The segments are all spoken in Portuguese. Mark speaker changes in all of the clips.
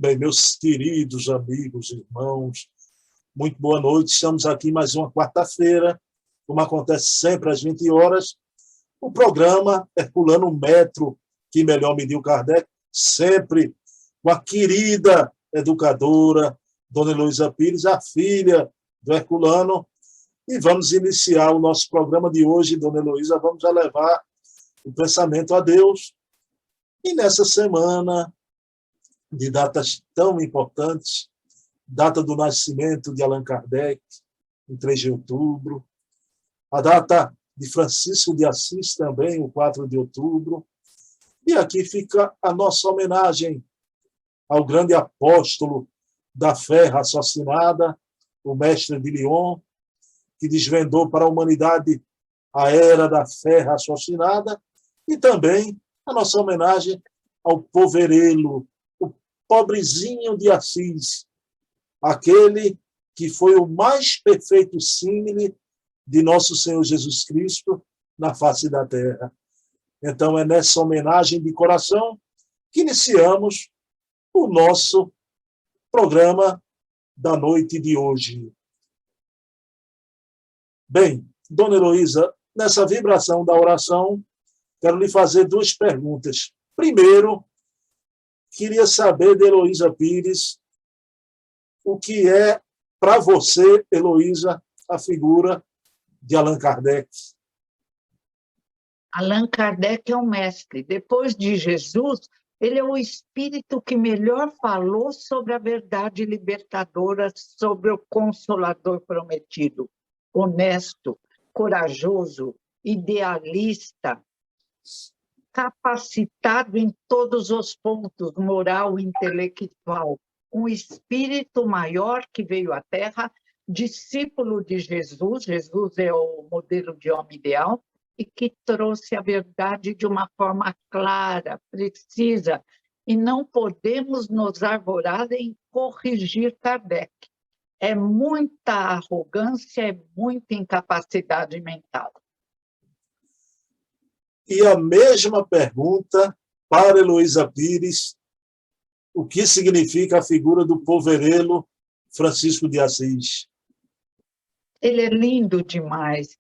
Speaker 1: Bem, meus queridos amigos, irmãos, muito boa noite. Estamos aqui mais uma quarta-feira, como acontece sempre às 20 horas, o programa Herculano Metro, que melhor mediu Kardec, sempre com a querida educadora, Dona Heloísa Pires, a filha do Herculano. E vamos iniciar o nosso programa de hoje, Dona Heloísa, vamos já levar o pensamento a Deus. E nessa semana de datas tão importantes, data do nascimento de Allan Kardec, em 3 de outubro, a data de Francisco de Assis também, o 4 de outubro, e aqui fica a nossa homenagem ao grande apóstolo da fé raciocinada, o mestre de Lyon, que desvendou para a humanidade a era da fé raciocinada, e também a nossa homenagem ao poverelo, o pobrezinho de Assis, aquele que foi o mais perfeito símile de nosso Senhor Jesus Cristo na face da terra. Então, é nessa homenagem de coração que iniciamos o nosso programa da noite de hoje. Bem, Dona Heloísa, nessa vibração da oração, quero lhe fazer 2 perguntas. Primeiro, queria saber de Heloísa Pires o que é, para você, Heloísa, a figura de Allan Kardec.
Speaker 2: Allan Kardec é um mestre. Depois de Jesus, ele é o espírito que melhor falou sobre a verdade libertadora, sobre o Consolador prometido. Honesto, corajoso, idealista, capacitado em todos os pontos, moral e intelectual. Um espírito maior que veio à Terra, discípulo de Jesus. Jesus é o modelo de homem ideal, e que trouxe a verdade de uma forma clara, precisa, e não podemos nos arvorar em corrigir Kardec. É muita arrogância, é muita incapacidade mental.
Speaker 1: E a mesma pergunta para Heloísa Pires, o que significa a figura do poverelo Francisco de Assis?
Speaker 2: Ele é lindo demais.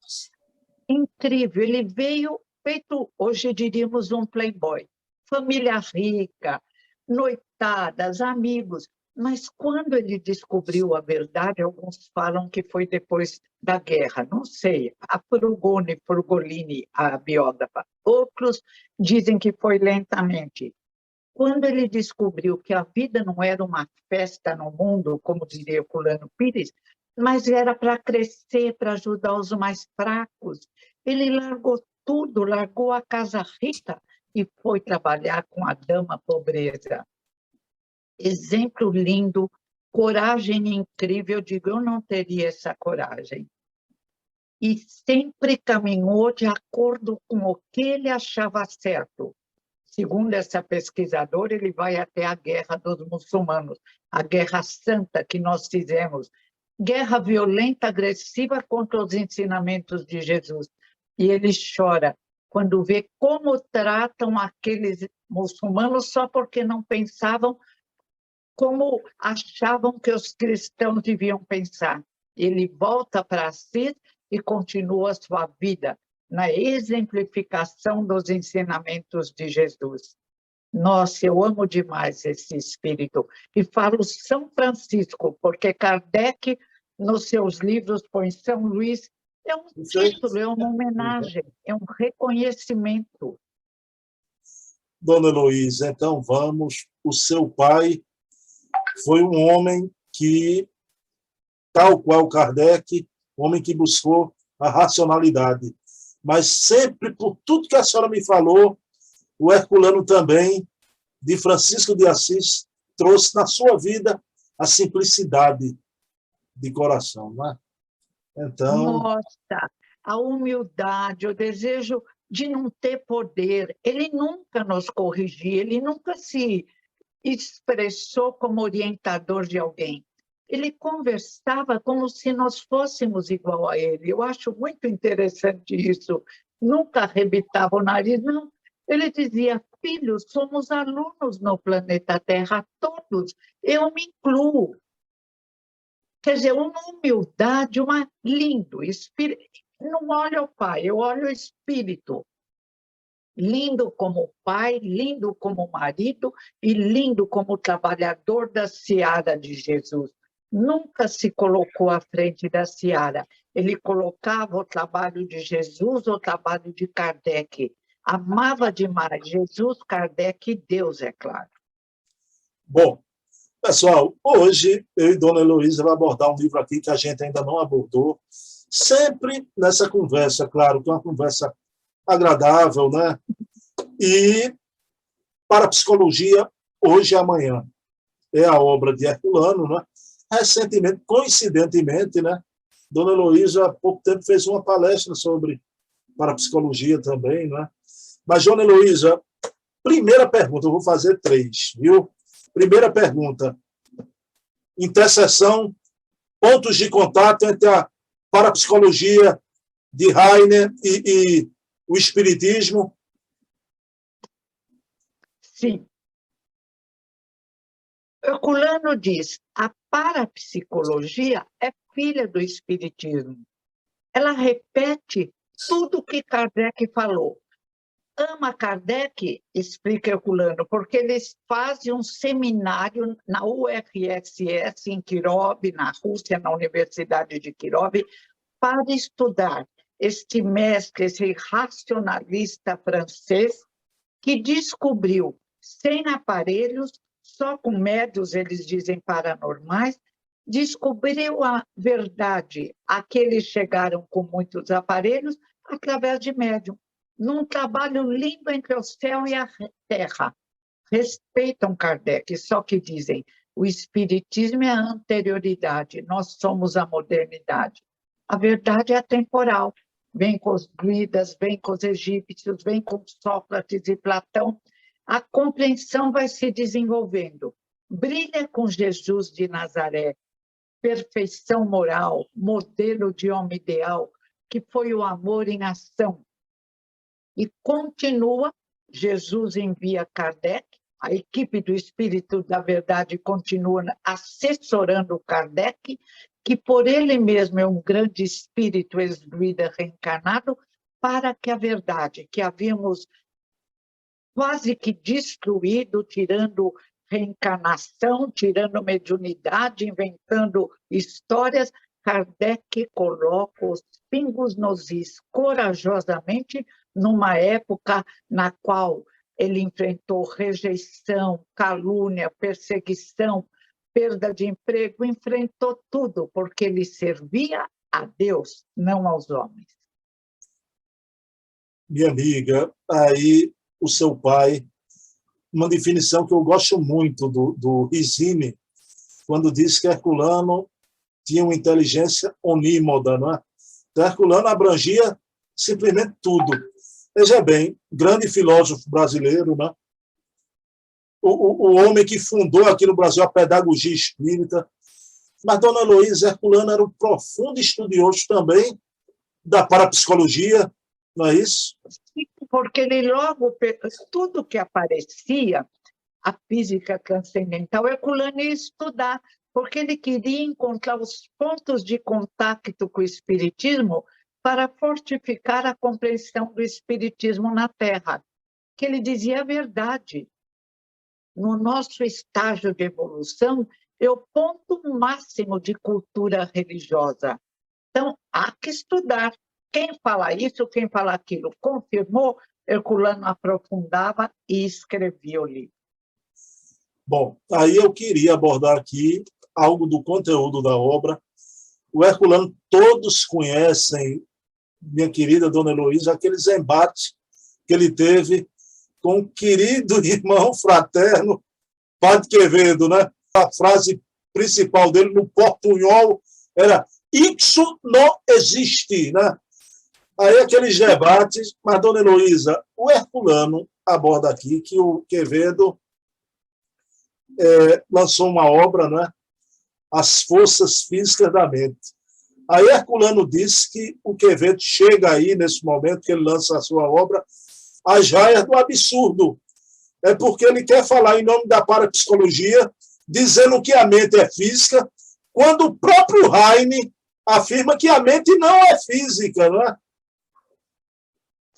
Speaker 2: Incrível, ele veio feito, hoje diríamos, um playboy. Família rica, noitadas, amigos. Mas quando ele descobriu a verdade, alguns falam que foi depois da guerra, não sei. A Frugolini, a biógrafa. Outros dizem que foi lentamente. Quando ele descobriu que a vida não era uma festa no mundo, como diria Herculano Pires, mas era para crescer, para ajudar os mais fracos. Ele largou tudo, largou a casa rica e foi trabalhar com a dama pobreza. Exemplo lindo, coragem incrível. Eu digo, eu não teria essa coragem. E sempre caminhou de acordo com o que ele achava certo. Segundo essa pesquisadora, ele vai até a guerra dos muçulmanos, a guerra santa que nós fizemos. Guerra violenta, agressiva contra os ensinamentos de Jesus. E ele chora quando vê como tratam aqueles muçulmanos só porque não pensavam como achavam que os cristãos deviam pensar. Ele volta para si e continua a sua vida na exemplificação dos ensinamentos de Jesus. Nossa, eu amo demais esse espírito. E falo São Francisco, porque Kardec, nos seus livros, põe São Luís. É um título, é uma homenagem, é um reconhecimento.
Speaker 1: Dona Heloísa, então vamos. O seu pai foi um homem que, tal qual Kardec, um homem que buscou a racionalidade. Mas sempre, por tudo que a senhora me falou, o Herculano também, de Francisco de Assis, trouxe na sua vida a simplicidade de coração, não é? Então...
Speaker 2: Nossa, a humildade, o desejo de não ter poder. Ele nunca nos corrigia, ele nunca se expressou como orientador de alguém. Ele conversava como se nós fôssemos igual a ele. Eu acho muito interessante isso. Nunca arrebitava o nariz, não. Ele dizia, filhos, somos alunos no planeta Terra, todos, eu me incluo. Quer dizer, uma humildade, lindo, espírito. Não olho o pai, eu olho o espírito. Lindo como pai, lindo como marido e lindo como trabalhador da seara de Jesus. Nunca se colocou à frente da seara. Ele colocava o trabalho de Jesus, o trabalho de Kardec. Amava demais Jesus, Kardec e Deus, é claro.
Speaker 1: Bom, pessoal, hoje eu e Dona Heloísa vamos abordar um livro aqui que a gente ainda não abordou. Sempre nessa conversa, claro, que é uma conversa agradável, né? E Parapsicologia, hoje e amanhã. É a obra de Herculano, né? Recentemente, coincidentemente, né? Dona Heloísa, há pouco tempo, fez uma palestra sobre parapsicologia também, né? Mas, Dona Heloísa, primeira pergunta, eu vou fazer 3, viu? Primeira pergunta, interseção, pontos de contato entre a parapsicologia de Heiner e o espiritismo.
Speaker 2: Sim. Herculano diz, a parapsicologia é filha do espiritismo. Ela repete tudo que Kardec falou. Ama Kardec, explica Herculano, porque eles fazem um seminário na URSS, em Kirov, na Rússia, na Universidade de Kirov, para estudar este mestre, esse racionalista francês, que descobriu, sem aparelhos, só com médios, eles dizem paranormais, descobriu a verdade a que eles chegaram com muitos aparelhos através de médium, num trabalho lindo entre o céu e a terra. Respeitam Kardec, só que dizem, o espiritismo é a anterioridade, nós somos a modernidade. A verdade é atemporal, vem com os druidas, vem com os egípcios, vem com Sócrates e Platão, a compreensão vai se desenvolvendo. Brilha com Jesus de Nazaré, perfeição moral, modelo de homem ideal, que foi o amor em ação. E continua, Jesus envia Kardec, a equipe do Espírito da Verdade continua assessorando Kardec, que por ele mesmo é um grande espírito ex-druida reencarnado, para que a verdade que havíamos quase que destruído, tirando reencarnação, tirando mediunidade, inventando histórias, Kardec coloca os pingos nos is corajosamente numa época na qual ele enfrentou rejeição, calúnia, perseguição, perda de emprego, enfrentou tudo, porque ele servia a Deus, não aos homens.
Speaker 1: Minha amiga, aí o seu pai, uma definição que eu gosto muito do Rizzini, quando diz que Herculano tinha uma inteligência onímoda, não é? Então, Herculano abrangia simplesmente tudo. Veja bem, grande filósofo brasileiro, né? O homem que fundou aqui no Brasil a pedagogia espírita. Mas Dona Heloísa, Herculano era um profundo estudioso também da parapsicologia, não é isso?
Speaker 2: Porque ele logo, tudo que aparecia, a física transcendental, Herculano ia estudar, porque ele queria encontrar os pontos de contato com o espiritismo para fortificar a compreensão do espiritismo na Terra, que ele dizia a verdade. No nosso estágio de evolução, é o ponto máximo de cultura religiosa. Então, há que estudar. Quem fala isso, quem fala aquilo, confirmou, Herculano aprofundava e escrevia o livro.
Speaker 1: Bom, aí eu queria abordar aqui algo do conteúdo da obra. O Herculano, todos conhecem, minha querida Dona Heloísa, aqueles embates que ele teve com o querido irmão fraterno Padre Quevedo, né? A frase principal dele no portunhol era "Ixo não existe", né? Aí aqueles debates, mas, Dona Heloísa, o Herculano aborda aqui que o Quevedo lançou uma obra, né? As Forças Físicas da Mente. Aí Herculano disse que o Quevedo chega aí, nesse momento que ele lança a sua obra, às raias do absurdo. é porque ele quer falar em nome da parapsicologia, dizendo que a mente é física, quando o próprio Heine afirma que a mente não é física, não é?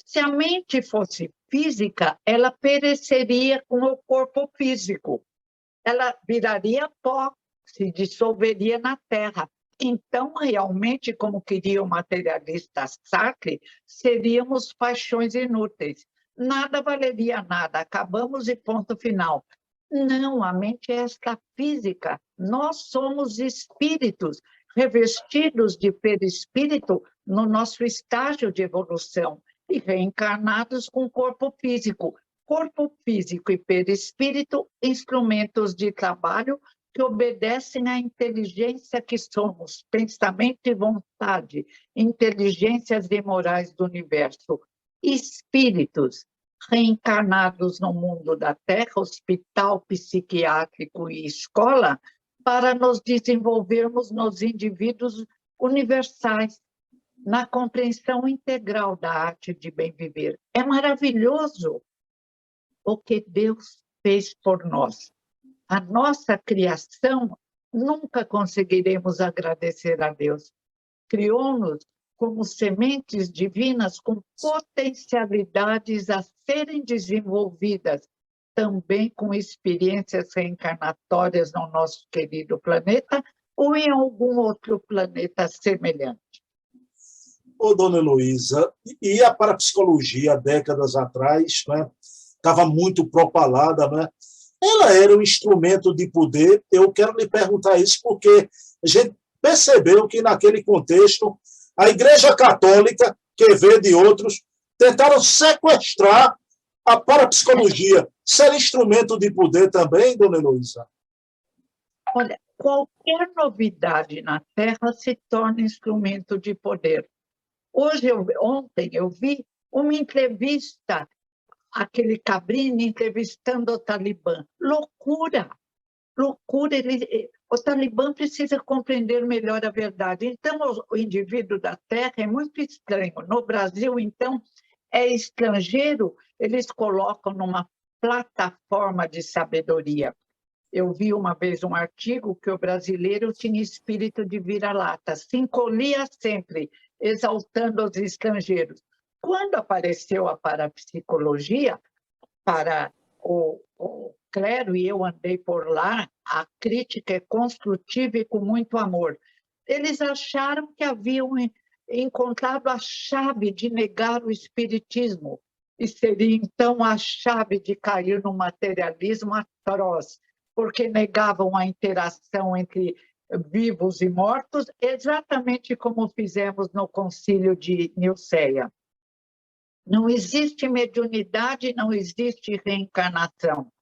Speaker 2: Se a mente fosse física, ela pereceria com o corpo físico. Ela viraria pó, se dissolveria na terra. Então, realmente, como queria o materialista Sartre, seríamos paixões inúteis. Nada valeria nada, acabamos e ponto final. Não, a mente é extrafísica. Nós somos espíritos revestidos de perispírito no nosso estágio de evolução e reencarnados com corpo físico. Corpo físico e perispírito, instrumentos de trabalho que obedecem à inteligência que somos, pensamento e vontade, inteligências imorais do universo, espíritos reencarnados no mundo da Terra, hospital psiquiátrico e escola, para nos desenvolvermos nos indivíduos universais, na compreensão integral da arte de bem viver. É maravilhoso o que Deus fez por nós. A nossa criação, nunca conseguiremos agradecer a Deus. Criou-nos como sementes divinas com potencialidades a serem desenvolvidas, também com experiências reencarnatórias no nosso querido planeta ou em algum outro planeta semelhante.
Speaker 1: Ô, dona Heloísa, e a parapsicologia, há décadas atrás, né, estava muito propalada, né? Ela era um instrumento de poder. Eu quero lhe perguntar isso porque a gente percebeu que, naquele contexto, a Igreja Católica, que veio de outros, tentaram sequestrar a parapsicologia. Ser instrumento de poder também, dona Heloísa?
Speaker 2: Olha, qualquer novidade na Terra se torna instrumento de poder. Ontem eu vi uma entrevista, aquele Cabrini entrevistando o Talibã. Loucura, loucura. O Talibã precisa compreender melhor a verdade. Então, o indivíduo da Terra é muito estranho. No Brasil, então, é estrangeiro, eles colocam numa plataforma de sabedoria. Eu vi uma vez um artigo que o brasileiro tinha espírito de vira-lata, se encolhia sempre, exaltando os estrangeiros. Quando apareceu a parapsicologia, para o clero, e eu andei por lá, a crítica é construtiva e com muito amor. Eles acharam que haviam encontrado a chave de negar o espiritismo, e seria então a chave de cair no materialismo atroz, porque negavam a interação entre vivos e mortos, exatamente como fizemos no concílio de Nicéia. Não existe mediunidade, não existe reencarnação.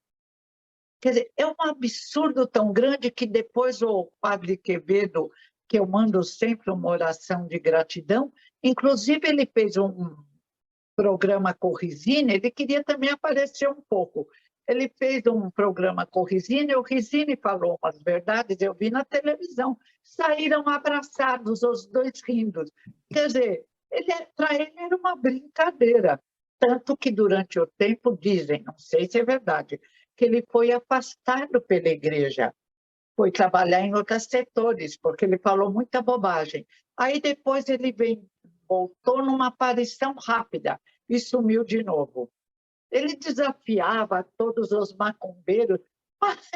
Speaker 2: Quer dizer, é um absurdo tão grande que depois o padre Quevedo, que eu mando sempre uma oração de gratidão, inclusive ele fez um programa com o Risine, ele queria também aparecer um pouco. Ele fez um programa com o Risine, o Risine falou umas verdades, eu vi na televisão. Saíram abraçados, os dois rindo. Quer dizer, para ele era uma brincadeira. Tanto que durante o tempo dizem, não sei se é verdade, que ele foi afastado pela igreja, foi trabalhar em outros setores, porque ele falou muita bobagem. Aí depois ele voltou numa aparição rápida e sumiu de novo. Ele desafiava todos os macumbeiros, mas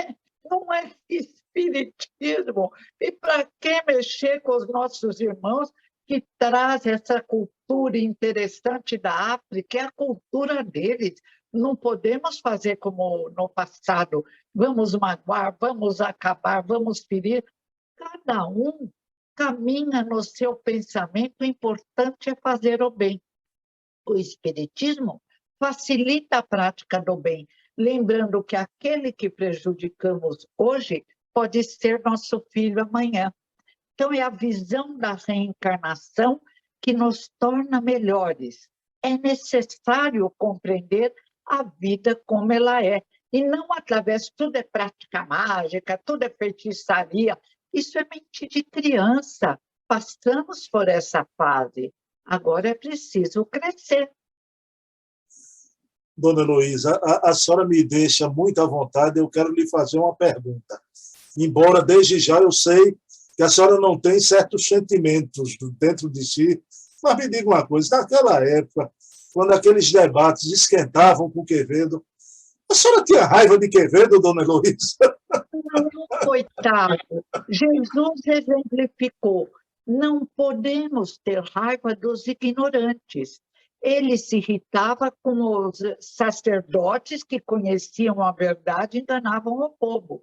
Speaker 2: não é espiritismo. E para que mexer com os nossos irmãos que traz essa cultura interessante da África, é a cultura deles. Não podemos fazer como no passado, vamos magoar, vamos acabar, vamos ferir. Cada um caminha no seu pensamento, o importante é fazer o bem. O espiritismo facilita a prática do bem, lembrando que aquele que prejudicamos hoje pode ser nosso filho amanhã. Então, é a visão da reencarnação que nos torna melhores. É necessário compreender a vida como ela é, e não através, tudo é prática mágica, tudo é feitiçaria. Isso é mente de criança. Passamos por essa fase. Agora é preciso crescer.
Speaker 1: Dona Heloísa, a senhora me deixa muito à vontade, eu quero lhe fazer uma pergunta. Embora desde já eu sei que a senhora não tem certos sentimentos dentro de si, mas me diga uma coisa, naquela época, quando aqueles debates esquentavam com Quevedo, a senhora tinha raiva de Quevedo, Dona Heloísa?
Speaker 2: Não, coitado. Jesus exemplificou. Não podemos ter raiva dos ignorantes. Ele se irritava com os sacerdotes que conheciam a verdade e enganavam o povo.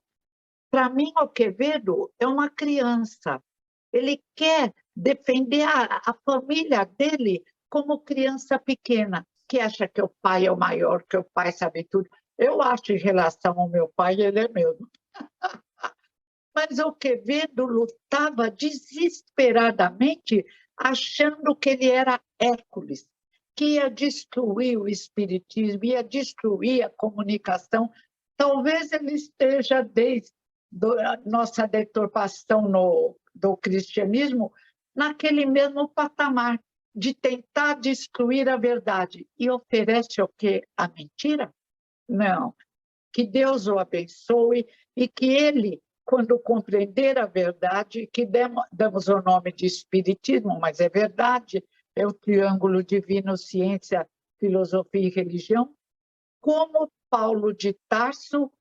Speaker 2: Para mim, o Quevedo é uma criança. Ele quer defender a família dele como criança pequena, que acha que o pai é o maior, que o pai sabe tudo. Eu acho, em relação ao meu pai, ele é mesmo. Mas o Quevedo lutava desesperadamente, achando que ele era Hércules, que ia destruir o espiritismo, ia destruir a comunicação. Talvez ele esteja, desde a nossa deturpação do cristianismo, naquele mesmo patamar de tentar destruir a verdade. E oferece o quê? A mentira? Não. Que Deus o abençoe e que ele, quando compreender a verdade, que damos o nome de espiritismo, mas é verdade, é o triângulo divino, ciência, filosofia e religião, como Paulo de Tarso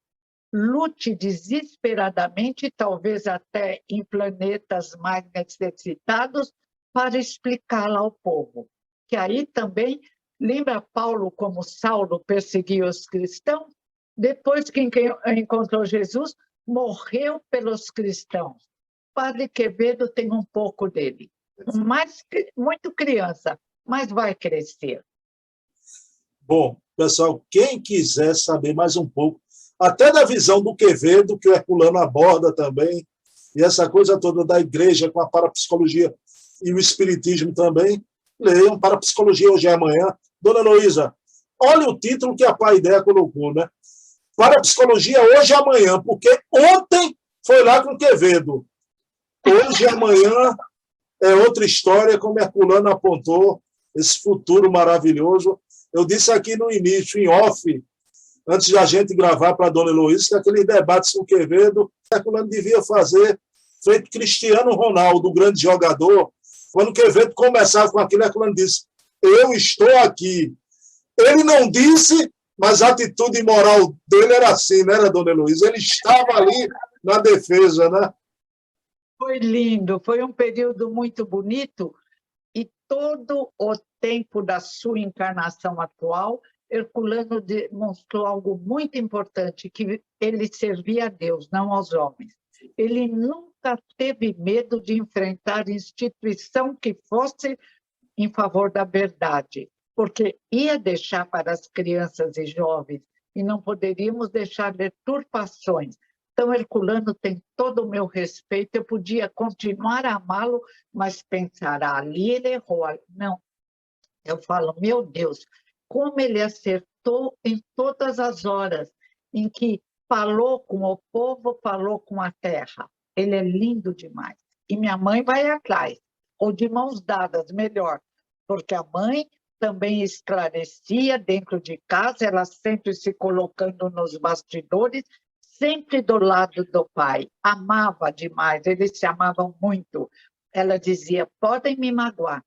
Speaker 2: lute desesperadamente, talvez até em planetas mais necessitados, para explicá-la ao povo. Que aí também, lembra Paulo como Saulo perseguia os cristãos? Depois que encontrou Jesus, morreu pelos cristãos. Padre Quevedo tem um pouco dele. Muito criança, mas vai crescer.
Speaker 1: Bom, pessoal, quem quiser saber mais um pouco, até da visão do Quevedo, que o Herculano aborda também, e essa coisa toda da igreja com a parapsicologia e o espiritismo também, leiam Parapsicologia Hoje e Amanhã. Dona Heloísa, olha o título que a Paideia colocou, né? Parapsicologia Hoje e Amanhã, porque ontem foi lá com Quevedo. Hoje e amanhã é outra história, como Herculano apontou, esse futuro maravilhoso. Eu disse aqui no início, em off, antes de a gente gravar para a Dona Heloísa, que aqueles debates com Quevedo, Herculano devia fazer, feito Cristiano Ronaldo, o grande jogador. Quando Quevedo começava com aquilo, Herculano disse, eu estou aqui. Ele não disse, mas a atitude moral dele era assim, né, Dona Heloísa? Ele estava ali na defesa, né?
Speaker 2: Foi lindo, foi um período muito bonito e todo o tempo da sua encarnação atual, Herculano demonstrou algo muito importante, que ele servia a Deus, não aos homens. Ele nunca teve medo de enfrentar instituição que fosse em favor da verdade, porque ia deixar para as crianças e jovens, e não poderíamos deixar deturpações. Então, Herculano tem todo o meu respeito, eu podia continuar a amá-lo, mas pensar, ali ele errou. Não, eu falo, meu Deus, como ele acertou em todas as horas em que falou com o povo, falou com a terra. Ele é lindo demais. E minha mãe vai atrás, ou de mãos dadas, melhor, porque a mãe também esclarecia dentro de casa, ela sempre se colocando nos bastidores, sempre do lado do pai. Amava demais, eles se amavam muito. Ela dizia, podem me magoar,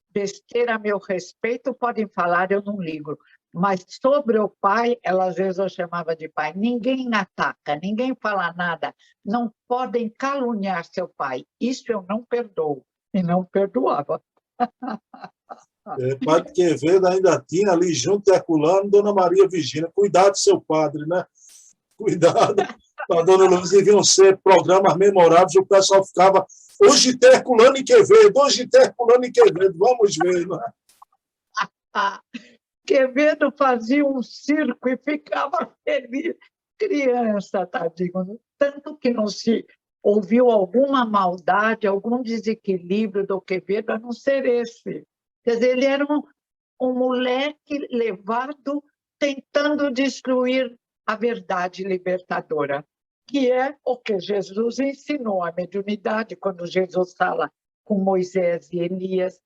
Speaker 2: besteira a meu respeito, podem falar, eu não ligo. Mas sobre o pai, ela às vezes eu chamava de pai, ninguém ataca, ninguém fala nada, não podem caluniar seu pai. Isso eu não perdoo. E não perdoava.
Speaker 1: Padre Quevedo ainda tinha ali, junto de Herculano, Dona Maria Virgínia. Cuidado, seu padre, né? Cuidado. A Dona Heloísa deviam ser programas memoráveis, o pessoal ficava, hoje tem Herculano e Quevedo, hoje tem Herculano e Quevedo, vamos ver, não é?
Speaker 2: Quevedo fazia um circo e ficava feliz. Criança, tadinho. Tanto que não se ouviu alguma maldade, algum desequilíbrio do Quevedo, a não ser esse. Quer dizer, ele era um moleque levado tentando destruir a verdade libertadora, que é o que Jesus ensinou, a mediunidade, quando Jesus fala com Moisés e Elias,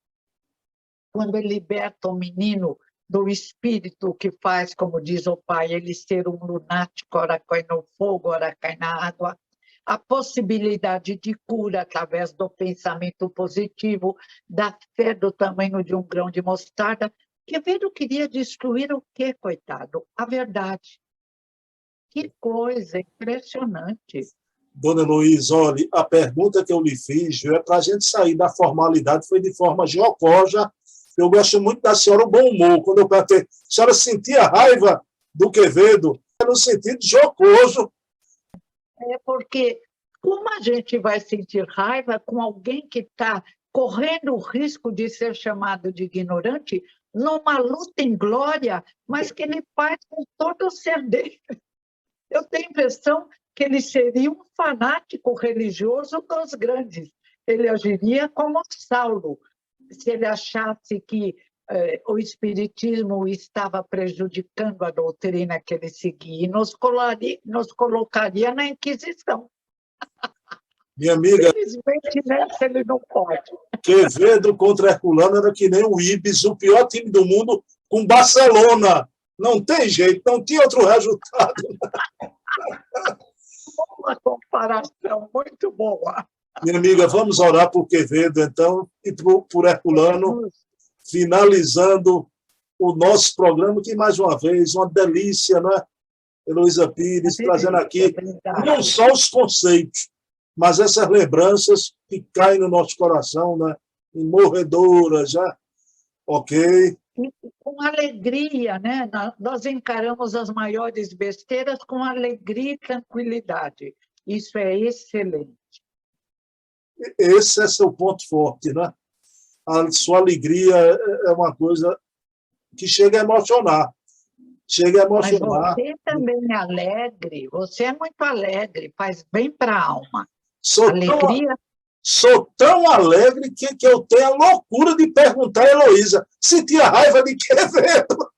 Speaker 2: quando ele liberta o menino do espírito que faz, como diz o pai, ele ser um lunático, ora cai no fogo, ora cai na água, a possibilidade de cura através do pensamento positivo, da fé do tamanho de um grão de mostarda. Quevedo queria destruir o quê, coitado? A verdade. Que coisa impressionante.
Speaker 1: Dona Heloísa, olha, a pergunta que eu lhe fiz é para a gente sair da formalidade, foi de forma jocosa. Eu gosto muito da senhora, o bom humor. Quando eu perguntei, a senhora sentia raiva do Quevedo? No sentido jocoso.
Speaker 2: É porque como a gente vai sentir raiva com alguém que está correndo o risco de ser chamado de ignorante numa luta em glória, mas que ele faz com todo o ser dele? Eu tenho a impressão que ele seria um fanático religioso dos grandes. Ele agiria como Saulo, se ele achasse que o espiritismo estava prejudicando a doutrina que ele seguia e nos colocaria na Inquisição.
Speaker 1: Minha amiga,
Speaker 2: infelizmente, nessa ele não pode.
Speaker 1: Quevedo contra Herculano era que nem o Ibis, o pior time do mundo, com Barcelona. Não tem jeito, não tinha outro resultado.
Speaker 2: Uma comparação muito boa.
Speaker 1: Minha amiga, vamos orar por Quevedo, então, e por Herculano, finalizando o nosso programa, que, mais uma vez, uma delícia, né? Heloísa Pires, trazendo aqui não só os conceitos, mas essas lembranças que caem no nosso coração, né? Morredoras, já. Ok.
Speaker 2: E com alegria, né? Nós encaramos as maiores besteiras com alegria e tranquilidade. Isso é excelente.
Speaker 1: Esse é seu ponto forte, né? A sua alegria é uma coisa que chega a emocionar. Chega a emocionar.
Speaker 2: Mas você também é alegre, você é muito alegre, faz bem para a alma.
Speaker 1: Sou tão alegre que eu tenho a loucura de perguntar a Heloísa se tinha raiva de Quevedo.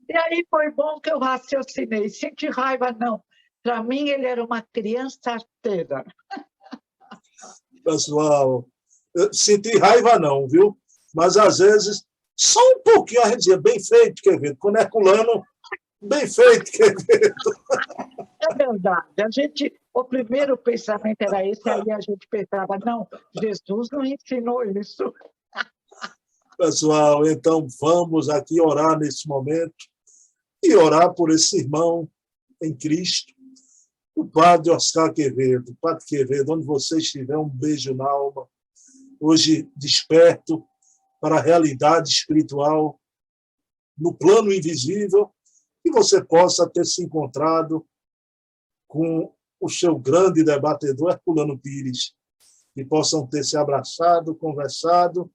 Speaker 2: E aí foi bom que eu raciocinei. Senti raiva, não. Para mim, ele era uma criança arteira.
Speaker 1: Pessoal, senti raiva não, viu? Mas, às vezes, só um pouquinho, a gente dizia, bem feito, Quevedo. Quando é Herculano, bem feito, Quevedo.
Speaker 2: É verdade. O primeiro pensamento era esse, aí a gente pensava, não, Jesus não ensinou isso.
Speaker 1: Pessoal, então vamos aqui orar nesse momento e orar por esse irmão em Cristo, o Padre Oscar Quevedo. Padre Quevedo, onde você estiver, um beijo na alma. Hoje, desperto para a realidade espiritual, no plano invisível, que você possa ter se encontrado com o seu grande debatedor, Herculano Pires, que possam ter se abraçado, conversado.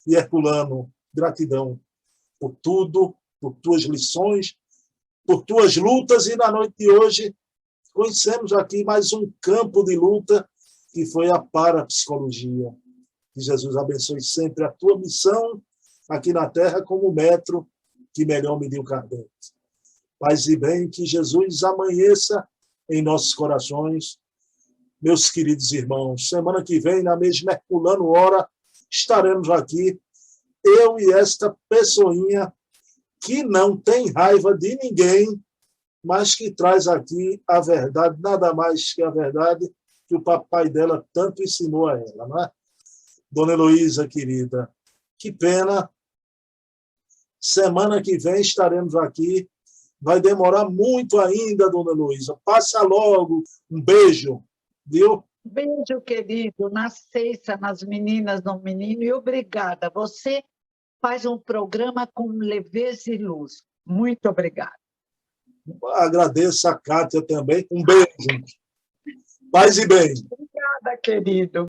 Speaker 1: E, Herculano, gratidão por tudo, por tuas lições, por tuas lutas. E na noite de hoje, conhecemos aqui mais um campo de luta, que foi a parapsicologia. Que Jesus abençoe sempre a tua missão aqui na Terra como metro que melhor mediu Kardec. Paz e bem, que Jesus amanheça em nossos corações. Meus queridos irmãos, semana que vem, na mesma Herculano Hora, estaremos aqui, eu e esta pessoinha que não tem raiva de ninguém, mas que traz aqui a verdade, nada mais que a verdade que o papai dela tanto ensinou a ela, não é? Dona Heloísa, querida, que pena. Semana que vem estaremos aqui. Vai demorar muito ainda, Dona Heloísa. Passa logo. Um beijo, viu?
Speaker 2: Beijo, querido, na sexta, nas meninas, no menino, e obrigada. Você faz um programa com leveza e luz. Muito obrigada.
Speaker 1: Agradeço a Kátia também. Um beijo. Paz e bem.
Speaker 2: Obrigada, querido.